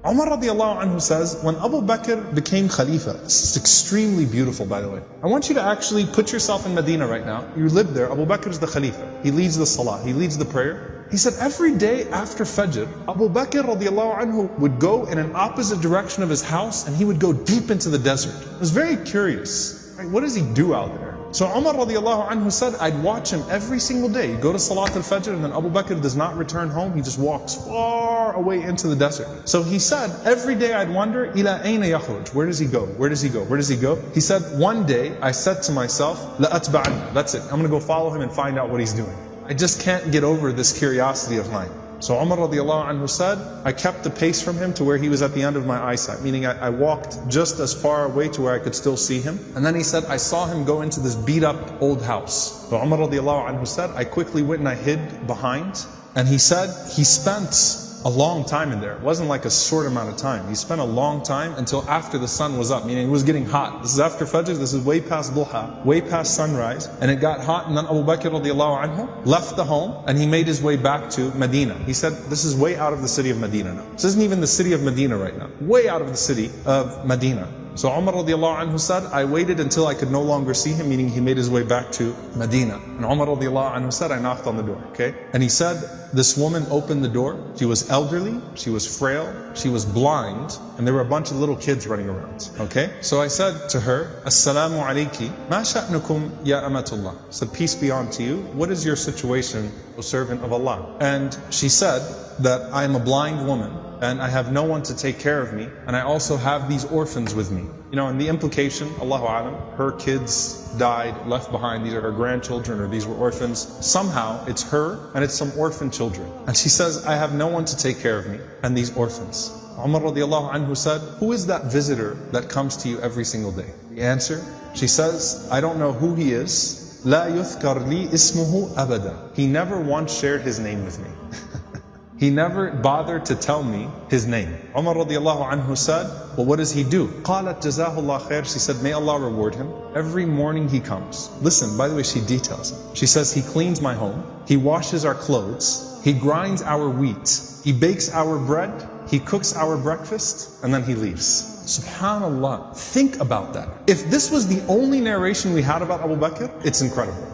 Umar radiallahu anhu says, when Abu Bakr became Khalifa, this is extremely beautiful by the way. I want you to actually put yourself in Medina right now. You live there, Abu Bakr is the Khalifa. He leads the Salah, he leads the prayer. He said every day after Fajr, Abu Bakr radiallahu anhu would go in an opposite direction of his house and he would go deep into the desert. I was very curious, right? What does he do out there? So Umar radiallahu anhu said, I'd watch him every single day. He'd go to Salat al-Fajr and then Abu Bakr does not return home. He just walks far away into the desert. So he said, every day I'd wonder, ila ayna yakhruj? Where does he go? Where does he go? Where does he go? He said, one day I said to myself, la atba'an. That's it. I'm going to go follow him and find out what he's doing. I just can't get over this curiosity of mine. So Umar radiallahu anhu said, I kept the pace from him to where he was at the end of my eyesight, meaning I walked just as far away to where I could still see him. And then he said, I saw him go into this beat up old house. So Umar radiallahu anhu said, I quickly went and I hid behind. And he said, he spent a long time in there. It wasn't like a short amount of time. He spent a long time until after the sun was up, meaning it was getting hot. This is after Fajr, this is way past Duha, way past sunrise. And it got hot and then Abu Bakr radiallahu anhu left the home and he made his way back to Medina. He said, this is way out of the city of Medina now. This isn't even the city of Medina right now. Way out of the city of Medina. So Umar radiallahu anhu said, I waited until I could no longer see him, meaning he made his way back to Medina. And Umar radiallahu anhu said, I knocked on the door, okay? And he said, this woman opened the door. She was elderly, she was frail, she was blind, and there were a bunch of little kids running around, okay? So I said to her, Assalamu alayki, ma sha'nukum ya amatullah. I said, peace be unto you. What is your situation, O servant of Allah? And she said that I am a blind woman, and I have no one to take care of me, and I also have these orphans with me. You know, and the implication, Allahu Alam, her kids died, left behind, these are her grandchildren, or these were orphans. Somehow, it's her, and it's some orphan children. And she says, I have no one to take care of me, and these orphans. Umar radiallahu anhu said, who is that visitor that comes to you every single day? The answer, she says, I don't know who he is. La yuthkar li ismuhu abada. He never once shared his name with me. He never bothered to tell me his name. Umar radiallahu anhu said, well, what does he do? قالت جزاه الله خير. She said, may Allah reward him. Every morning he comes. Listen, by the way, she details it. She says, he cleans my home. He washes our clothes. He grinds our wheat. He bakes our bread. He cooks our breakfast. And then he leaves. Subhanallah. Think about that. If this was the only narration we had about Abu Bakr, it's incredible.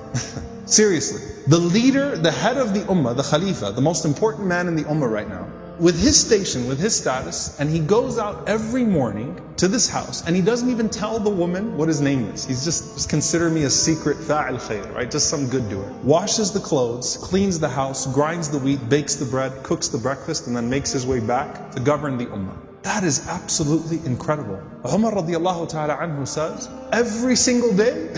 Seriously. The leader, the head of the ummah, the khalifa, the most important man in the ummah right now, with his station, with his status, and he goes out every morning to this house, and he doesn't even tell the woman what his name is. He's just consider me a secret fa'il khair, right? Just some good doer. Washes the clothes, cleans the house, grinds the wheat, bakes the bread, cooks the breakfast, and then makes his way back to govern the ummah. That is absolutely incredible. Umar radiallahu ta'ala anhu says, every single day,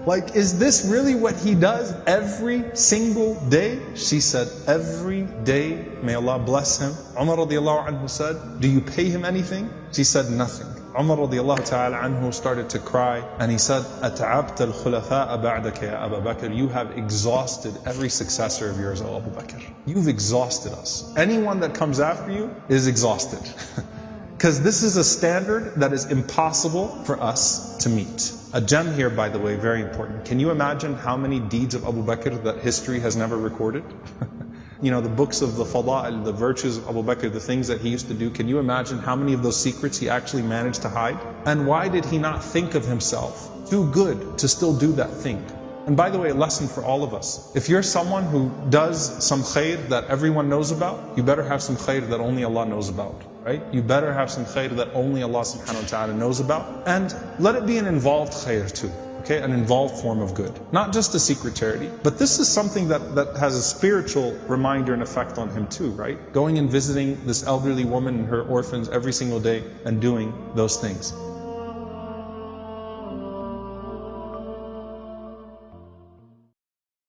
like, is this really what he does every single day? She said, every day, may Allah bless him. Umar radiallahu anhu said, do you pay him anything? She said, nothing. Umar radiallahu ta'ala anhu started to cry, and he said, أَتَعَبْتَ الْخُلَفَاءَ بَعْدَكَ يَا أَبَا بَكْرِ. You have exhausted every successor of yours, O Abu Bakr. You've exhausted us. Anyone that comes after you is exhausted. Because this is a standard that is impossible for us to meet. A gem here, by the way, very important. Can you imagine how many deeds of Abu Bakr that history has never recorded? You know, the books of the fada'il, the virtues of Abu Bakr, the things that he used to do. Can you imagine how many of those secrets he actually managed to hide? And why did he not think of himself too good to still do that thing? And by the way, a lesson for all of us. If you're someone who does some khair that everyone knows about, you better have some khair that only Allah knows about. Right? You better have some khair that only Allah subhanahu wa ta'ala knows about. And let it be an involved khair too. Okay? An involved form of good. Not just a secret charity. But this is something that has a spiritual reminder and effect on him too, right? Going and visiting this elderly woman and her orphans every single day and doing those things.